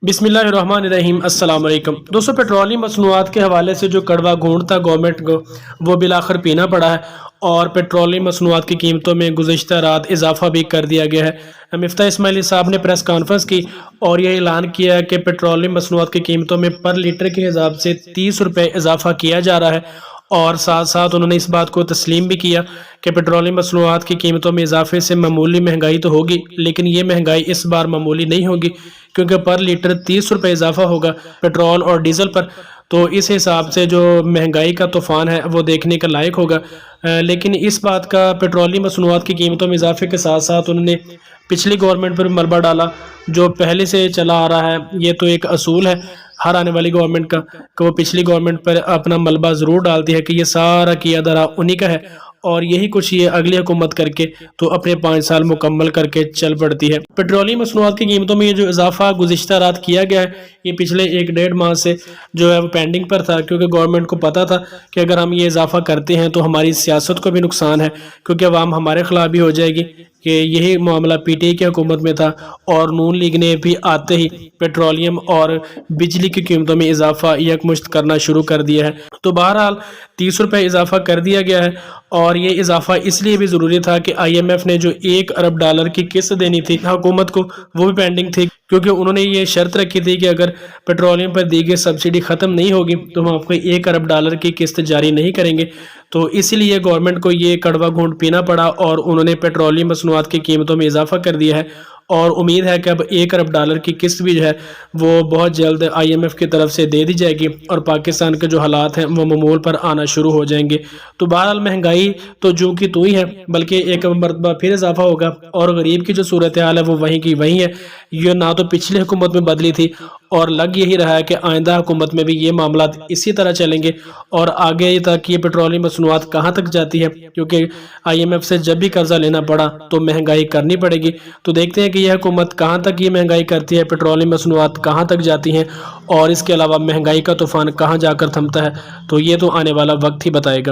बिस्मिल्लाहिर्रहमानिर्रहीम। अस्सलाम वालेकुम दोस्तों, पेट्रोलियम मसनूआत के हवाले से जो कड़वा घूंट था गवर्नमेंट को, वो बिलाखिर पीना पड़ा है और पेट्रोलियम मसनूआत की कीमतों में गुज़िश्ता रात इजाफा भी कर दिया गया है। मिफ्ता इस्माइली साहब ने प्रेस कॉन्फ्रेंस की और ये ऐलान किया कि पेट्रोलियम मसनूआत की कीमतों में पर लीटर के हिसाब से 30 रुपये इजाफा किया जा रहा है और साथ साथ उन्होंने इस बात को तस्लीम भी किया कि पेट्रोलियम मसनूआत की कीमतों में इजाफे से मामूली महंगाई तो होगी, लेकिन ये महंगाई इस बार मामूली नहीं होगी क्योंकि पर लीटर 30 रुपये इजाफा होगा पेट्रोल और डीजल पर। तो इस हिसाब से जो महंगाई का तूफ़ान है वो देखने का लायक होगा। लेकिन इस बात का पेट्रोलियम मसनूआत की कीमतों में इजाफे के साथ साथ उन्होंने पिछली गवर्नमेंट पर मलबा डाला जो पहले से चला आ रहा है। ये तो एक असूल है हर आने वाली गवर्नमेंट का कि वो पिछली गवर्नमेंट पर अपना मलबा ज़रूर डालती है कि ये सारा किया धरा उन्हीं का है और यही कुछ ये अगली हुकूमत करके तो अपने 5 साल मुकम्मल करके चल पड़ती है। पेट्रोलियम मसनूआत की कीमतों में ये जो इजाफा गुज़िश्ता रात किया गया है, ये पिछले 1-1.5 माह से जो है वो पेंडिंग पर था क्योंकि गवर्नमेंट को पता था कि अगर हम ये इजाफा करते हैं तो हमारी सियासत को भी नुकसान है क्योंकि अवाम हमारे खिलाफ भी हो जाएगी कि यही मामला पीटीआई की हुकूमत में था और नून लीग ने भी आते ही पेट्रोलियम और बिजली की कीमतों में इजाफा यकमुश्त करना शुरू कर दिया है। तो बहरहाल 30 रुपये इजाफा कर दिया गया है और ये इजाफा इसलिए भी ज़रूरी था कि IMF ने जो $1 अरब की किस्त देनी थी हुकूमत को वो भी पेंडिंग थी क्योंकि उन्होंने ये शर्त रखी थी कि अगर पेट्रोलियम पर दी गई सब्सिडी ख़त्म नहीं होगी तो हम आपको $1 अरब की किस्त जारी नहीं करेंगे। तो इसीलिए गवर्नमेंट को ये कड़वा घूंट पीना पड़ा और उन्होंने पेट्रोलियम मसनूआत की कीमतों में इजाफा कर दिया है और उम्मीद है कि अब $1 अरब की किस्त भी जो है वो बहुत जल्द IMF की तरफ से दे दी जाएगी और पाकिस्तान के जो हालात हैं वो मामूल पर आना शुरू हो जाएंगे। तो बहरहाल महंगाई तो जो की तू ही है, बल्कि एक मरतबा फिर इजाफा होगा और गरीब की जो सूरत हाल है वो वहीं की वहीं है। ये ना तो पिछली हुकूमत में बदली थी और लग यही रहा है कि आइंदा हुकूमत में भी ये मामला इसी तरह चलेंगे और आगे तक ये पेट्रोलियम मसनूआत कहाँ तक जाती है क्योंकि IMF से जब भी कर्जा लेना पड़ा तो महंगाई करनी पड़ेगी। तो देखते हैं कि यह हुकूमत कहाँ तक ये महंगाई करती है, पेट्रोलियम मसनूआत कहाँ तक जाती हैं और इसके अलावा महंगाई का तूफ़ान कहाँ जाकर थमता है। तो ये तो आने वाला वक्त ही बताएगा।